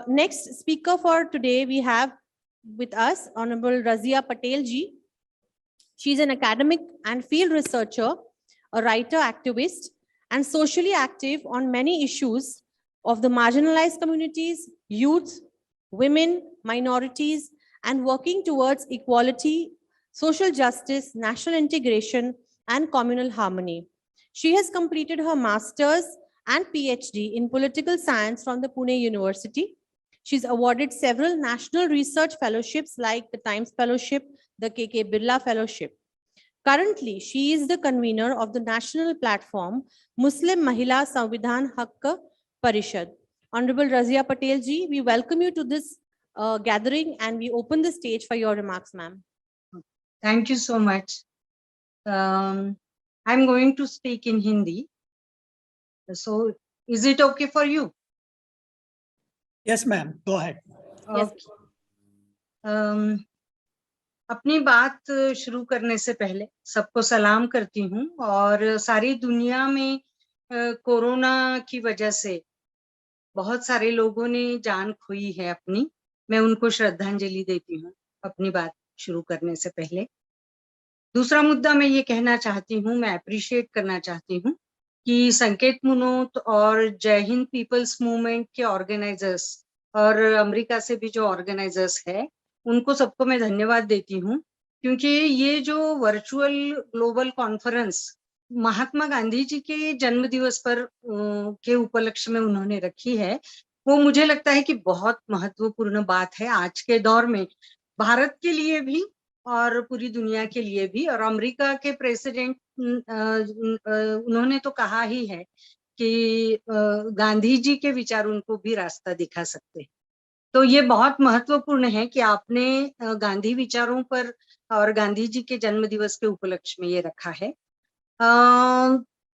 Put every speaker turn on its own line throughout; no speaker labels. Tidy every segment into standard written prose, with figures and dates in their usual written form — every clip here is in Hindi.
Next speaker for today, we have with us Honorable Razia Patel ji. She is an academic and field researcher, a writer, activist, and socially active on many issues of the marginalized communities, youth, women, minorities, and working towards equality, social justice, national integration, and communal harmony. She has completed her master's and PhD in political science from the Pune University. She's awarded several national research fellowships like the Times Fellowship, the KK Birla Fellowship. Currently, she is the convener of the national platform Muslim Mahila Samvidhan Haqq Parishad. Honorable Razia Patel ji, we welcome you to this gathering and we open the stage for your remarks, ma'am.
Thank you so much. I'm going to speak in Hindi. So, is it okay for you?
Yes, ma'am. Go ahead.
Yes.
अपनी बात शुरू करने से पहले सबको सलाम करती हूँ और सारी दुनिया में कोरोना की वजह से बहुत सारे लोगों ने जान खोई है अपनी। मैं उनको श्रद्धांजलि देती हूँ अपनी बात शुरू करने से पहले। दूसरा मुद्दा मैं ये कहना चाहती हूँ, मैं अप्रिशिएट करना चाहती हूँ कि संकेत मुनोत और जय हिंद पीपल्स मूवमेंट के ऑर्गेनाइजर्स और अमेरिका से भी जो ऑर्गेनाइजर्स है उनको सबको मैं धन्यवाद देती हूँ, क्योंकि ये जो virtual global conference Mahatma Gandhi ji के जन्म दिवस पर के उपलक्ष्य में उन्होंने रखी है, वो मुझे लगता है कि बहुत महत्वपूर्ण बात है आज के दौर में, भारत के लिए भी और पूरी दुनिया के लिए भी। और अमेरिका के प्रेसिडेंट उन्होंने तो कहा ही है कि गांधी जी के विचार उनको भी रास्ता दिखा सकते हैं। तो ये बहुत महत्वपूर्ण है कि आपने गांधी विचारों पर और गांधी जी के जन्म दिवस के उपलक्ष्य में ये रखा है।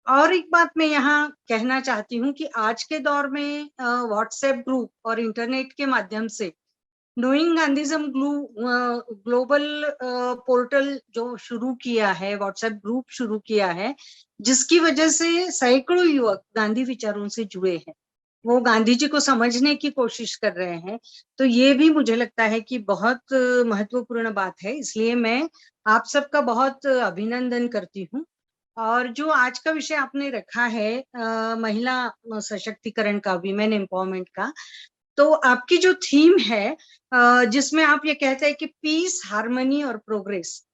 और एक बात मैं यहाँ कहना चाहती हूँ कि आज के दौर में व्हाट्सएप ग्रुप और इंटरनेट के माध्यम से नोइंग गांधीज्म ग्लोबल पोर्टल जो शुरू किया है, व्हाट्सएप ग्रुप शुरू किया है, जिसकी वजह से सैकड़ों युवक गांधी विचारों से जुड़े हैं, वो गांधी जी को समझने की कोशिश कर रहे हैं। तो ये भी मुझे लगता है कि बहुत महत्वपूर्ण बात है, इसलिए मैं आप सबका बहुत अभिनंदन करती हूँ। और जो आज का विषय आपने रखा है महिला सशक्तिकरण का, वीमेन एम्पावरमेंट का, तो आपकी जो थीम है जिसमें आप ये कहते हैं कि पीस, हार्मनी और प्रोग्रेस,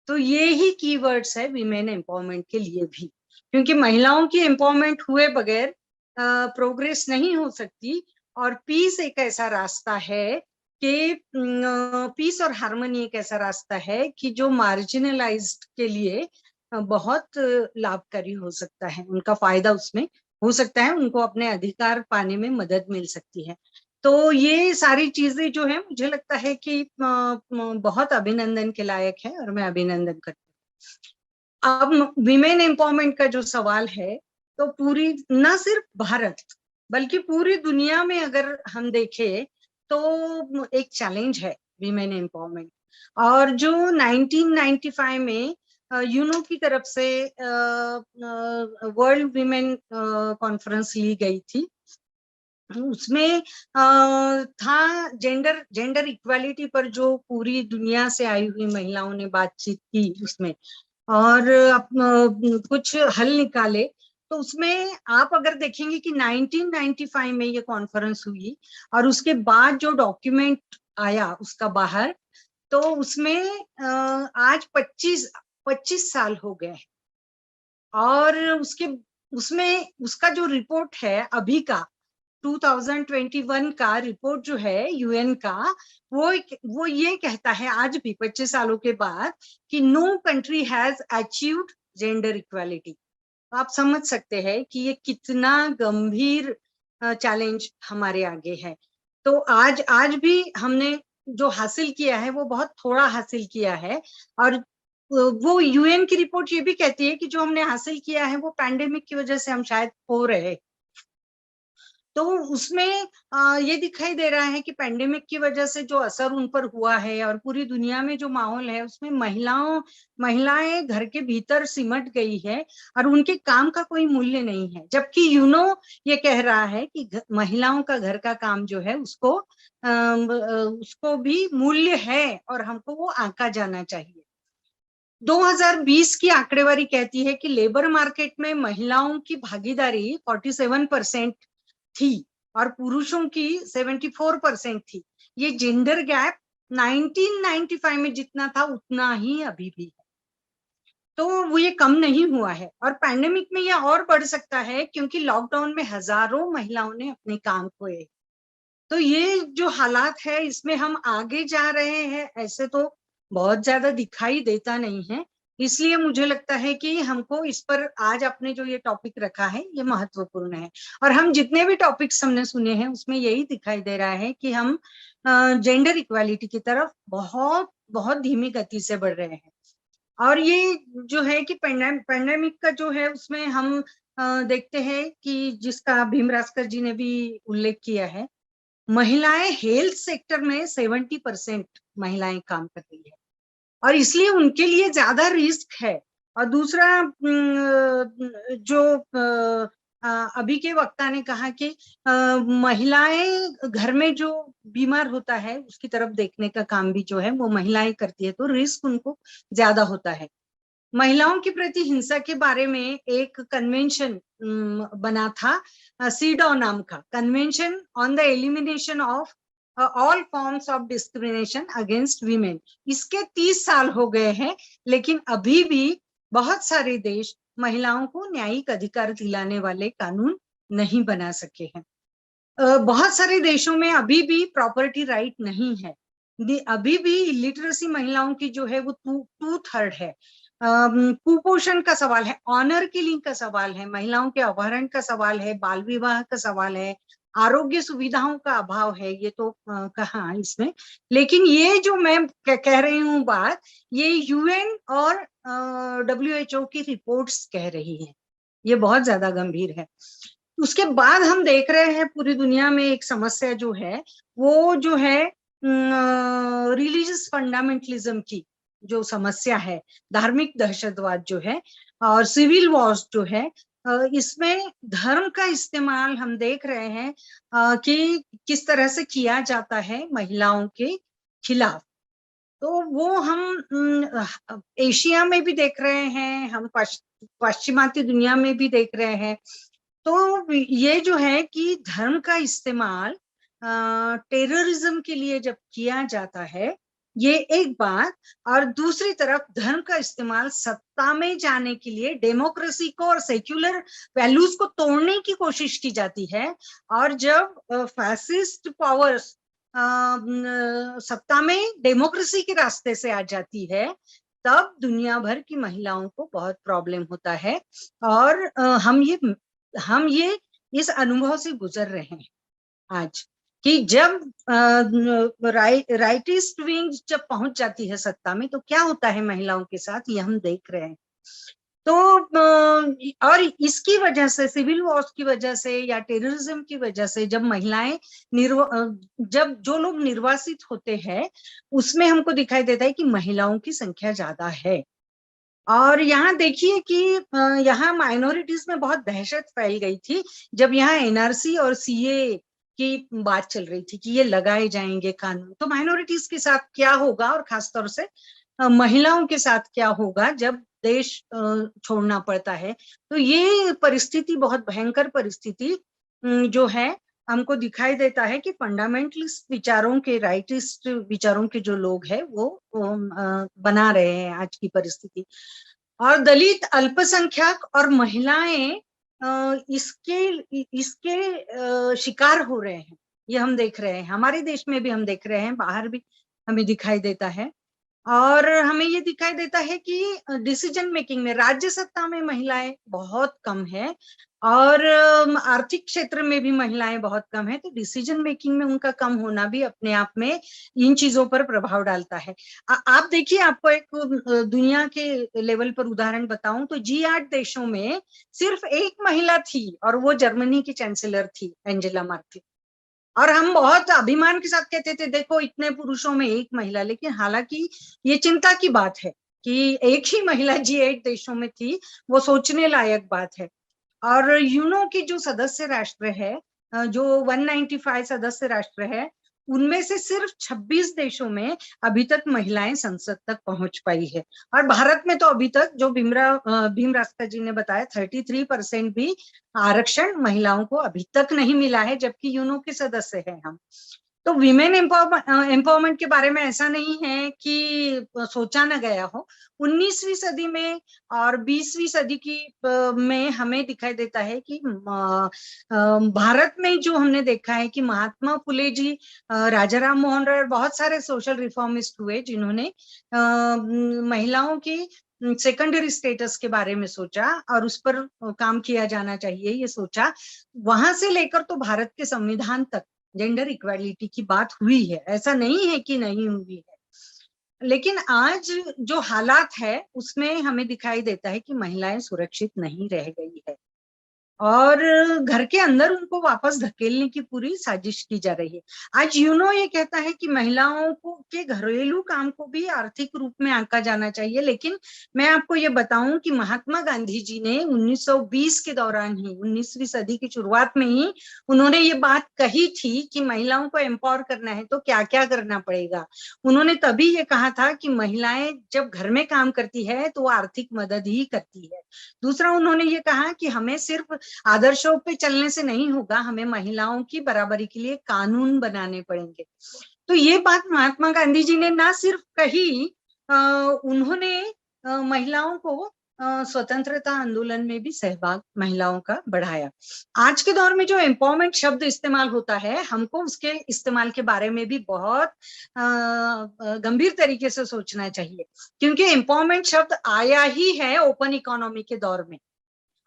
तो ये ही कीवर्ड्स है वीमेन एम्पावरमेंट के लिए भी, क्योंकि महिलाओं की एम्पावरमेंट हुए बगैर प्रोग्रेस नहीं हो सकती। और पीस एक ऐसा रास्ता है कि पीस और हार्मनी एक ऐसा रास्ता है कि जो मार्जिनलाइज्ड के लिए बहुत लाभकारी हो सकता है, उनका फायदा उसमें हो सकता है, उनको अपने अधिकार पाने में मदद मिल सकती है। तो ये सारी चीजें जो है मुझे लगता है कि बहुत अभिनंदन के लायक है और मैं अभिनंदन करती हूँ। अब विमेन एम्पावरमेंट का जो सवाल है, तो पूरी न सिर्फ भारत बल्कि पूरी दुनिया में अगर हम देखें तो एक चैलेंज है विमेन एम्पावरमेंट। और जो 1995 में यूनो की तरफ से वर्ल्ड विमेन कॉन्फ्रेंस ली गई थी, उसमें था जेंडर इक्वालिटी पर जो पूरी दुनिया से आई हुई महिलाओं ने बातचीत की उसमें, और कुछ हल निकाले। तो उसमें आप अगर देखेंगे कि 1995 में ये कॉन्फ्रेंस हुई और उसके बाद जो डॉक्यूमेंट आया उसका बाहर, तो उसमें आज 25 साल हो गए और उसमें उसका जो रिपोर्ट है अभी का 2021 का रिपोर्ट जो है यूएन का, वो ये कहता है आज भी 25 सालों के बाद कि no country has achieved gender equality. आप समझ सकते हैं कि ये कितना गंभीर चैलेंज हमारे आगे है। तो आज भी हमने जो हासिल किया है वो बहुत थोड़ा हासिल किया है, और वो यूएन की रिपोर्ट ये भी कहती है कि जो हमने हासिल किया है वो पैंडेमिक की वजह से हम शायद हो रहे। तो उसमें ये दिखाई दे रहा है कि पैंडेमिक की वजह से जो असर उन पर हुआ है और पूरी दुनिया में जो माहौल है उसमें महिलाएं घर के भीतर सिमट गई है और उनके काम का कोई मूल्य नहीं है, जबकि यूनो ये कह रहा है कि महिलाओं का घर का काम जो है उसको भी मूल्य है और हमको वो आंका जाना चाहिए। 2020 की आंकड़ेवारी कहती है कि लेबर मार्केट में महिलाओं की भागीदारी 47% थी और पुरुषों की 74% थी। ये जेंडर गैप 1995 में जितना था उतना ही अभी भी है, तो वो ये कम नहीं हुआ है। और पैंडेमिक में ये और बढ़ सकता है क्योंकि लॉकडाउन में हजारों महिलाओं ने अपने काम खोए। तो ये जो हालात है इसमें हम आगे जा रहे हैं ऐसे तो बहुत ज्यादा दिखाई देता नहीं है, इसलिए मुझे लगता है कि हमको इस पर आज आपने जो ये टॉपिक रखा है ये महत्वपूर्ण है। और हम जितने भी टॉपिक्स हमने सुने हैं उसमें यही दिखाई दे रहा है कि हम जेंडर इक्वालिटी की तरफ बहुत बहुत धीमी गति से बढ़ रहे हैं। और ये जो है कि पैंडेमिक का जो है उसमें हम देखते हैं कि जिसका भीमरास्कर जी ने भी उल्लेख किया है, महिलाएं हेल्थ सेक्टर में 70% महिलाएं काम कर रही है और इसलिए उनके लिए ज्यादा रिस्क है। और दूसरा जो अभी के वक्ता ने कहा कि महिलाएं घर में जो बीमार होता है उसकी तरफ देखने का काम भी जो है वो महिलाएं करती है, तो रिस्क उनको ज्यादा होता है। महिलाओं के प्रति हिंसा के बारे में एक कन्वेंशन बना था, सीडॉ नाम का, convention on the elimination of all forms of discrimination against women. इसके 30 साल हो गए हैं, लेकिन अभी भी बहुत सारे देश महिलाओं को न्यायिक अधिकार दिलाने वाले कानून नहीं बना सके हैं। बहुत सारे देशों में अभी भी प्रॉपर्टी राइट नहीं है, अभी भी लिटरेसी महिलाओं की जो है वो 2/3 है। कुपोषण का सवाल है, ऑनर किलिंग का सवाल है, महिलाओं के अपहरण का सवाल है, बाल विवाह का सवाल है, आरोग्य सुविधाओं का अभाव है, ये तो कहा इसमें। लेकिन ये जो मैं कह रही हूँ बात, ये यूएन और WHO की रिपोर्ट्स कह रही है, ये बहुत ज्यादा गंभीर है। उसके बाद हम देख रहे हैं पूरी दुनिया में एक समस्या जो है वो जो है रिलीजियस फंडामेंटलिज्म की जो समस्या है, धार्मिक दहशतवाद जो है और सिविल वॉर्स जो है, इसमें धर्म का इस्तेमाल हम देख रहे हैं कि किस तरह से किया जाता है महिलाओं के खिलाफ। तो वो हम एशिया में भी देख रहे हैं, हम पश्चिमाती दुनिया में भी देख रहे हैं। तो ये जो है कि धर्म का इस्तेमाल टेररिज्म के लिए जब किया जाता है, ये एक बात, और दूसरी तरफ धर्म का इस्तेमाल सत्ता में जाने के लिए, डेमोक्रेसी को और सेक्युलर वैल्यूज को तोड़ने की कोशिश की जाती है। और जब फैसिस्ट पावर्स सत्ता में डेमोक्रेसी के रास्ते से आ जाती है, तब दुनिया भर की महिलाओं को बहुत प्रॉब्लम होता है। और हम ये इस अनुभव से गुजर रहे हैं आज कि जब राइटिस्ट विंग जब पहुंच जाती है सत्ता में तो क्या होता है महिलाओं के साथ, ये हम देख रहे हैं। तो और इसकी वजह से, सिविल वॉर्स की वजह से या टेररिज्म की वजह से, जब महिलाएं जब जो लोग निर्वासित होते हैं उसमें हमको दिखाई देता है कि महिलाओं की संख्या ज्यादा है। और यहाँ देखिए कि यहाँ माइनॉरिटीज में बहुत दहशत फैल गई थी जब यहाँ एनआरसी और सीए की बात चल रही थी कि ये लगाए जाएंगे कानून, तो माइनॉरिटीज के साथ क्या होगा और खासतौर से महिलाओं के साथ क्या होगा जब देश छोड़ना पड़ता है। तो ये परिस्थिति, बहुत भयंकर परिस्थिति जो है, हमको दिखाई देता है कि फंडामेंटलिस्ट विचारों के, राइटिस्ट विचारों के जो लोग हैं वो बना रहे हैं आज की परिस्थिति। और दलित, अल्पसंख्यक और महिलाएं इसके शिकार हो रहे हैं, ये हम देख रहे हैं। हमारे देश में भी हम देख रहे हैं, बाहर भी हमें दिखाई देता है। और हमें ये दिखाई देता है कि डिसीजन मेकिंग में राज्य सत्ता में महिलाएं बहुत कम है और आर्थिक क्षेत्र में भी महिलाएं बहुत कम है, तो डिसीजन मेकिंग में उनका कम होना भी अपने आप में इन चीजों पर प्रभाव डालता है। आप देखिए, आपको एक दुनिया के लेवल पर उदाहरण बताऊं तो G8 देशों में सिर्फ एक महिला थी और वो जर्मनी की चांसलर थी, एंजेला मार्केल। और हम बहुत अभिमान के साथ कहते थे देखो इतने पुरुषों में एक महिला, लेकिन हालांकि ये चिंता की बात है कि एक ही महिला G8 देशों में थी, वो सोचने लायक बात है। और यूनो की जो सदस्य राष्ट्र है, जो 195 सदस्य राष्ट्र है, उनमें से सिर्फ 26 देशों में अभी तक महिलाएं संसद तक पहुंच पाई है। और भारत में तो अभी तक जो भीम रास्ता जी ने बताया 33% भी आरक्षण महिलाओं को अभी तक नहीं मिला है, जबकि यूनो के सदस्य हैं हम। तो विमेन एम्पावरमेंट के बारे में ऐसा नहीं है कि सोचा न गया हो। 19वीं सदी में और 20वीं सदी की में हमें दिखाई देता है कि भारत में जो हमने देखा है कि महात्मा फुले जी, राजा राम मोहन राय और बहुत सारे सोशल रिफॉर्मिस्ट हुए जिन्होंने महिलाओं की सेकेंडरी स्टेटस के बारे में सोचा और उस पर काम किया जाना चाहिए ये सोचा। वहां से लेकर तो भारत के संविधान तक जेंडर इक्वालिटी की बात हुई है, ऐसा नहीं है कि नहीं हुई है। लेकिन आज जो हालात है उसमें हमें दिखाई देता है कि महिलाएं सुरक्षित नहीं रह गई है और घर के अंदर उनको वापस धकेलने की पूरी साजिश की जा रही है। आज यूनो ये कहता है कि महिलाओं को के घरेलू काम को भी आर्थिक रूप में आंका जाना चाहिए, लेकिन मैं आपको ये बताऊं कि महात्मा गांधी जी ने 1920 के दौरान ही, 19वीं सदी की शुरुआत में ही उन्होंने ये बात कही थी कि महिलाओं को एम्पावर करना है तो क्या क्या करना पड़ेगा। उन्होंने तभी ये कहा था कि महिलाएं जब घर में काम करती है तो वो आर्थिक मदद ही करती है। दूसरा, उन्होंने ये कहा कि हमें सिर्फ आदर्शों पे चलने से नहीं होगा, हमें महिलाओं की बराबरी के लिए कानून बनाने पड़ेंगे। तो ये बात महात्मा गांधी जी ने ना सिर्फ कही, उन्होंने महिलाओं को स्वतंत्रता आंदोलन में भी सहभाग महिलाओं का बढ़ाया। आज के दौर में जो एम्पावरमेंट शब्द इस्तेमाल होता है, हमको उसके इस्तेमाल के बारे में भी बहुत गंभीर तरीके से सोचना चाहिए, क्योंकि एम्पावरमेंट शब्द आया ही है ओपन इकोनॉमी के दौर में।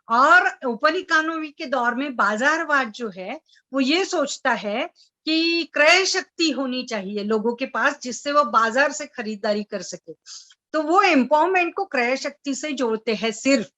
और ओपन इकोनॉमी के दौर में बाजारवाद जो है वो ये सोचता है कि क्रय शक्ति होनी चाहिए लोगों के पास जिससे वो बाजार से खरीदारी कर सके, तो वो एम्पावरमेंट को क्रय शक्ति से जोड़ते हैं सिर्फ।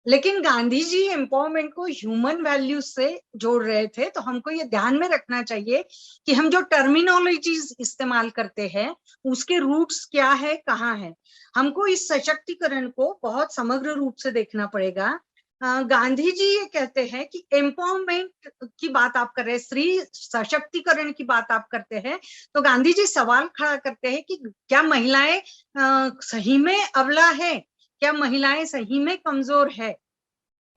लेकिन गांधी जी एम्पावरमेंट को ह्यूमन वैल्यूज से जोड़ रहे थे। तो हमको ये ध्यान में रखना चाहिए कि हम जो टर्मिनोलॉजीज इस्तेमाल करते हैं उसके रूट्स क्या है, कहाँ है। हमको इस सशक्तिकरण को बहुत समग्र रूप से देखना पड़ेगा। गांधी जी ये कहते हैं कि एम्पावरमेंट की बात आप कर रहे हैं, स्त्री सशक्तिकरण की बात आप करते हैं, तो गांधी जी सवाल खड़ा करते हैं कि क्या महिलाएं सही में अबला है, क्या महिलाएं सही में कमजोर है।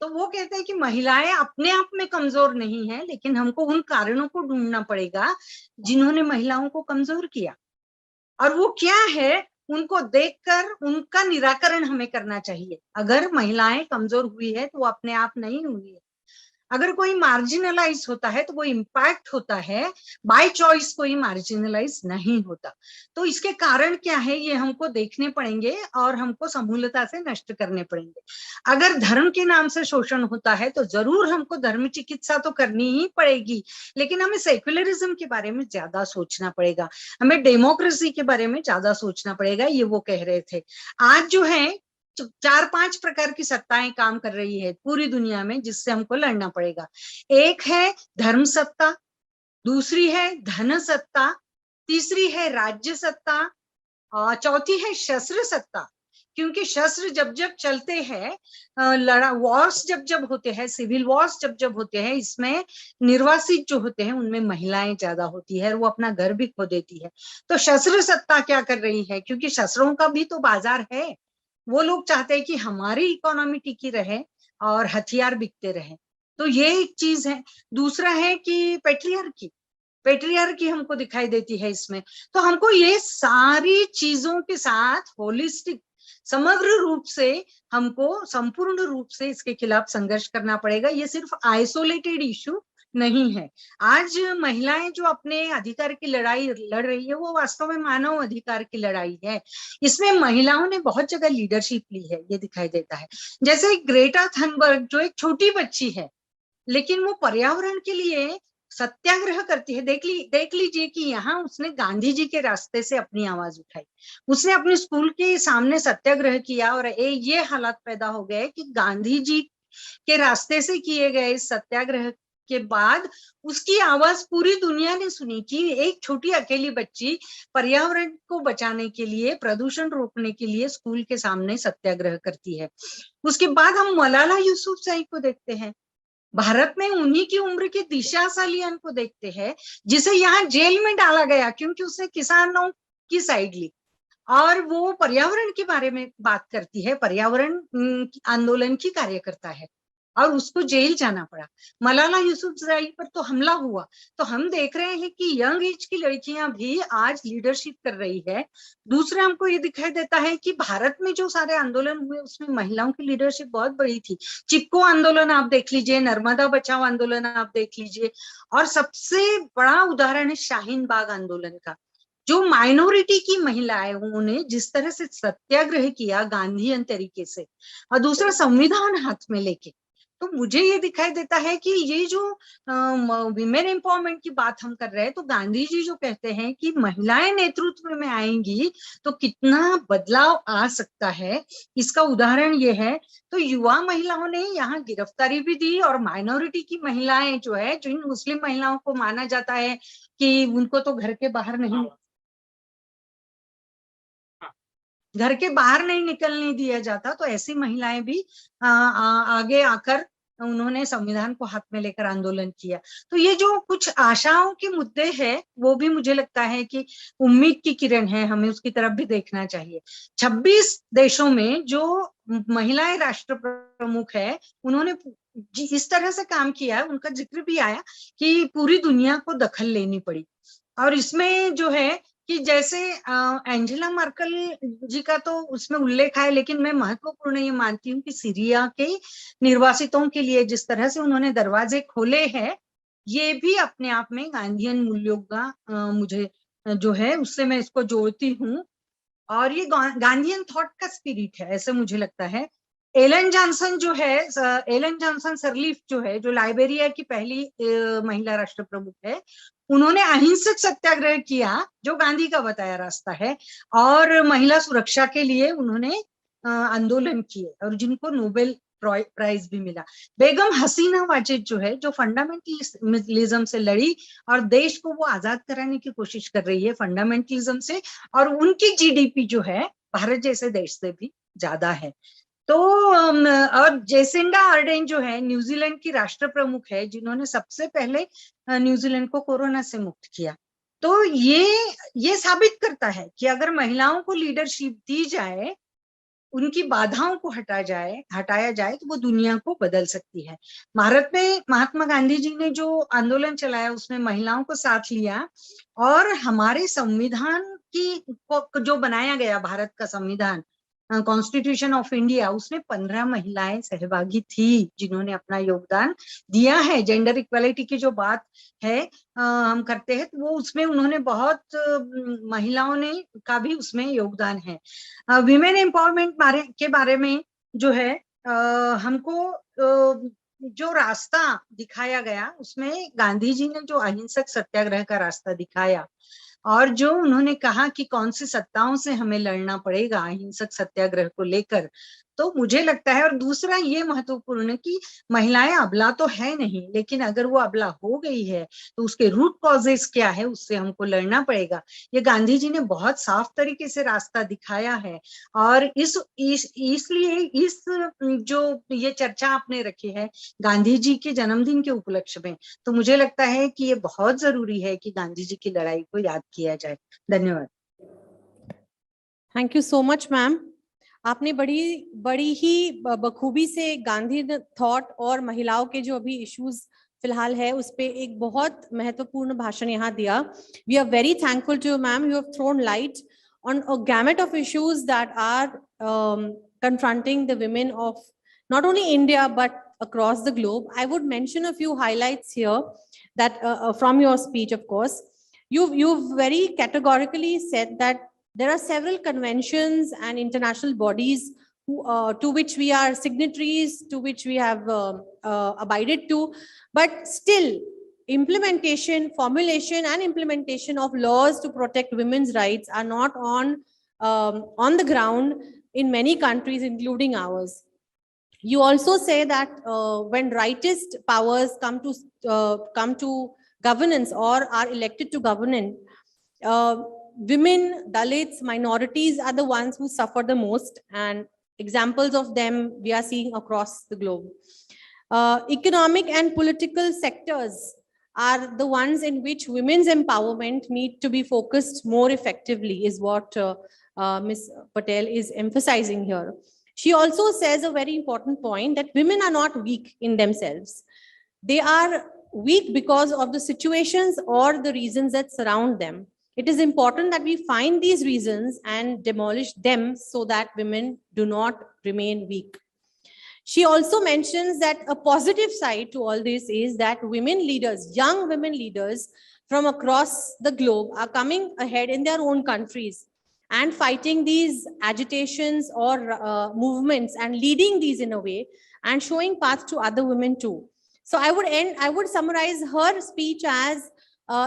तो वो कहते हैं कि महिलाएं अपने आप में कमजोर नहीं है, लेकिन हमको उन कारणों को ढूंढना पड़ेगा जिन्होंने महिलाओं को कमजोर किया, और वो क्या है उनको देखकर उनका निराकरण हमें करना चाहिए। अगर महिलाएं कमजोर हुई है तो वो अपने आप नहीं हुई है। अगर कोई मार्जिनलाइज होता है तो वो इम्पैक्ट होता है, बाय चॉइस कोई मार्जिनलाइज नहीं होता। तो इसके कारण क्या है ये हमको देखने पड़ेंगे और हमको समूलता से नष्ट करने पड़ेंगे। अगर धर्म के नाम से शोषण होता है तो जरूर हमको धर्म चिकित्सा तो करनी ही पड़ेगी, लेकिन हमें सेक्युलरिज्म के बारे में ज्यादा सोचना पड़ेगा, हमें डेमोक्रेसी के बारे में ज्यादा सोचना पड़ेगा, ये वो कह रहे थे। आज जो है 4-5 प्रकार की सत्ताएं काम कर रही है पूरी दुनिया में जिससे हमको लड़ना पड़ेगा। एक है धर्म सत्ता, दूसरी है धन सत्ता, तीसरी है राज्य सत्ता, और चौथी है शस्त्र सत्ता। क्योंकि शस्त्र जब जब चलते हैं, लड़ा वॉर्स जब जब होते हैं, सिविल वॉर्स जब जब होते हैं, इसमें निर्वासित जो होते हैं उनमें महिलाएं ज्यादा होती है और वो अपना घर भी खो देती है। तो शस्त्र सत्ता क्या कर रही है, क्योंकि शस्त्रों का भी तो बाजार है, वो लोग चाहते हैं कि हमारी इकोनॉमी टिकी रहे और हथियार बिकते रहे। तो ये एक चीज है। दूसरा है कि पेट्रियार्की हमको दिखाई देती है इसमें। तो हमको ये सारी चीजों के साथ होलिस्टिक समग्र रूप से हमको संपूर्ण रूप से इसके खिलाफ संघर्ष करना पड़ेगा। ये सिर्फ आइसोलेटेड इशू नहीं है। आज महिलाएं जो अपने अधिकार की लड़ाई लड़ रही है वो वास्तव में मानव अधिकार की लड़ाई है। इसमें महिलाओं ने बहुत जगह लीडरशिप ली है, ये दिखाई देता है। जैसे ग्रेटा थनबर्ग जो एक छोटी बच्ची है, लेकिन वो पर्यावरण के लिए सत्याग्रह करती है। देख लीजिए कि यहाँ उसने गांधी जी के रास्ते से अपनी आवाज उठाई। उसने अपने स्कूल के सामने सत्याग्रह किया और ये हालात पैदा हो गए कि गांधी जी के रास्ते से किए गए इस सत्याग्रह के बाद उसकी आवाज पूरी दुनिया ने सुनी कि एक छोटी अकेली बच्ची पर्यावरण को बचाने के लिए, प्रदूषण रोकने के लिए स्कूल के सामने सत्याग्रह करती है। उसके बाद हम मलाला यूसुफजई को देखते हैं, भारत में उन्हीं की उम्र की दिशा सालियान को देखते हैं, जिसे यहाँ जेल में डाला गया क्योंकि उसने किसानों की साइड ली और वो पर्यावरण के बारे में बात करती है, पर्यावरण आंदोलन की कार्यकर्ता है और उसको जेल जाना पड़ा। मलाला यूसुफजई पर तो हमला हुआ। तो हम देख रहे हैं कि यंग एज की लड़कियां भी आज लीडरशिप कर रही है। दूसरा हमको ये दिखाई देता है कि भारत में जो सारे आंदोलन हुए उसमें महिलाओं की लीडरशिप बहुत बड़ी थी। चिपको आंदोलन आप देख लीजिए, नर्मदा बचाओ आंदोलन आप देख लीजिए, और सबसे बड़ा उदाहरण है शाहीन बाग आंदोलन का, जो माइनॉरिटी की महिलाएं उन्होंने जिस तरह से सत्याग्रह किया गांधीयन तरीके से, और दूसरा संविधान हाथ में लेके। तो मुझे ये दिखाई देता है कि ये जो विमेन एम्पावरमेंट की बात हम कर रहे हैं, तो गांधी जी जो कहते हैं कि महिलाएं नेतृत्व में आएंगी तो कितना बदलाव आ सकता है, इसका उदाहरण ये है। तो युवा महिलाओं ने यहाँ गिरफ्तारी भी दी और माइनॉरिटी की महिलाएं जो है, जिन मुस्लिम महिलाओं को माना जाता है कि उनको तो घर के बाहर नहीं निकलने दिया जाता, तो ऐसी महिलाएं भी आगे आकर उन्होंने संविधान को हाथ में लेकर आंदोलन किया। तो ये जो कुछ आशाओं के मुद्दे हैं वो भी मुझे लगता है कि उम्मीद की किरण है, हमें उसकी तरफ भी देखना चाहिए। 26 देशों में जो महिलाएं राष्ट्र प्रमुख है उन्होंने इस तरह से काम किया है, उनका जिक्र भी आया कि पूरी दुनिया को दखल लेनी पड़ी। और इसमें जो है कि जैसे एंजेला मर्कल जी का तो उसमें उल्लेख है, लेकिन मैं महत्वपूर्ण ये मानती हूँ कि सीरिया के निर्वासितों के लिए जिस तरह से उन्होंने दरवाजे खोले हैं, ये भी अपने आप में गांधीयन मूल्यों का मुझे जो है उससे मैं इसको जोड़ती हूँ, और ये गांधीयन थॉट का स्पिरिट है, ऐसे मुझे लगता है। एलन जॉनसन जो है, एलन जॉनसन सरलीफ जो है, जो लाइबेरिया की पहली महिला राष्ट्र प्रमुख है, उन्होंने अहिंसक सत्याग्रह किया जो गांधी का बताया रास्ता है, और महिला सुरक्षा के लिए उन्होंने आंदोलन किए और जिनको नोबेल प्राइज भी मिला। बेगम हसीना वाजिद जो है, जो फंडामेंटलिज्म से लड़ी और देश को वो आजाद कराने की कोशिश कर रही है फंडामेंटलिज्म से, और उनकी जीडीपी जो है भारत जैसे देश से भी ज्यादा है। तो और जेसिंडा आर्डेन जो है न्यूजीलैंड की राष्ट्र प्रमुख है, जिन्होंने सबसे पहले न्यूजीलैंड को कोरोना से मुक्त किया। तो ये साबित करता है कि अगर महिलाओं को लीडरशिप दी जाए, उनकी बाधाओं को हटाया जाए तो वो दुनिया को बदल सकती है। भारत में महात्मा गांधी जी ने जो आंदोलन चलाया उसमें महिलाओं को साथ लिया, और हमारे संविधान की जो बनाया गया भारत का संविधान, कॉन्स्टिट्यूशन ऑफ इंडिया, उसमें 15 महिलाएं सहभागी थी जिन्होंने अपना योगदान दिया है। जेंडर इक्वालिटी की जो बात है हम करते हैं, तो वो उसमें उन्होंने बहुत महिलाओं ने का भी उसमें योगदान है। विमेन एम्पावरमेंट के बारे में जो है हमको जो रास्ता दिखाया गया उसमें गांधी जी ने जो अहिंसक सत्याग्रह का रास्ता दिखाया, और जो उन्होंने कहा कि कौन सी सत्ताओं से हमें लड़ना पड़ेगा अहिंसक सत्याग्रह को लेकर, तो मुझे लगता है। और दूसरा ये महत्वपूर्ण कि महिलाएं अबला तो है नहीं, लेकिन अगर वो अबला हो गई है तो उसके रूट कॉजेस क्या है, उससे हमको लड़ना पड़ेगा। ये गांधी जी ने बहुत साफ तरीके से रास्ता दिखाया है, और इसलिए इस जो ये चर्चा आपने रखी है गांधी जी के जन्मदिन के उपलक्ष्य में, तो मुझे लगता है कि ये बहुत जरूरी है कि गांधी जी की लड़ाई को याद किया जाए। धन्यवाद।
Thank you so much ma'am. आपने बड़ी ही बखूबी से गांधी थॉट और महिलाओं के जो अभी इश्यूज फिलहाल है उस पे एक बहुत महत्वपूर्ण भाषण यहाँ दिया। We are very thankful to ma'am, you have thrown light on a gamut of issues that are confronting the women of not only India, but across the globe. I would mention a few highlights here that from your speech, of course. You've very categorically said that there are several conventions and international bodies to which we are signatories, to which we have abided to, but still formulation and implementation of laws to protect women's rights are not on the ground in many countries, including ours. You also say that when rightist powers come to governance or are elected to governance, women, Dalits, minorities are the ones who suffer the most, and examples of them we are seeing across the globe. Economic and political sectors are the ones in which women's empowerment need to be focused more effectively, is what Ms. Patel is emphasizing here. She also says a very important point that women are not weak in themselves. They are weak because of the situations or the reasons that surround them. It is important that we find these reasons and demolish them so that women do not remain weak. She also mentions that a positive side to all this is that women leaders, young women leaders from across the globe are coming ahead in their own countries and fighting these agitations or movements and leading these in a way and showing path to other women too. So I would summarize her speech as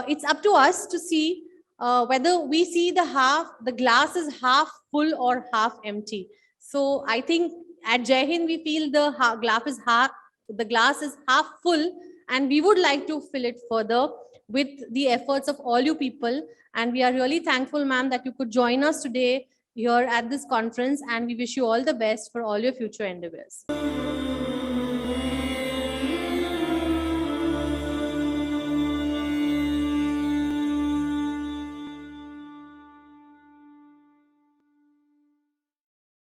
it's up to us to see whether we see the glass is half full or half empty. So I think at Jai Hind, we feel the glass is half full, and we would like to fill it further with the efforts of all you people. And we are really thankful, ma'am, that you could join us today here at this conference, and we wish you all the best for all your future endeavors.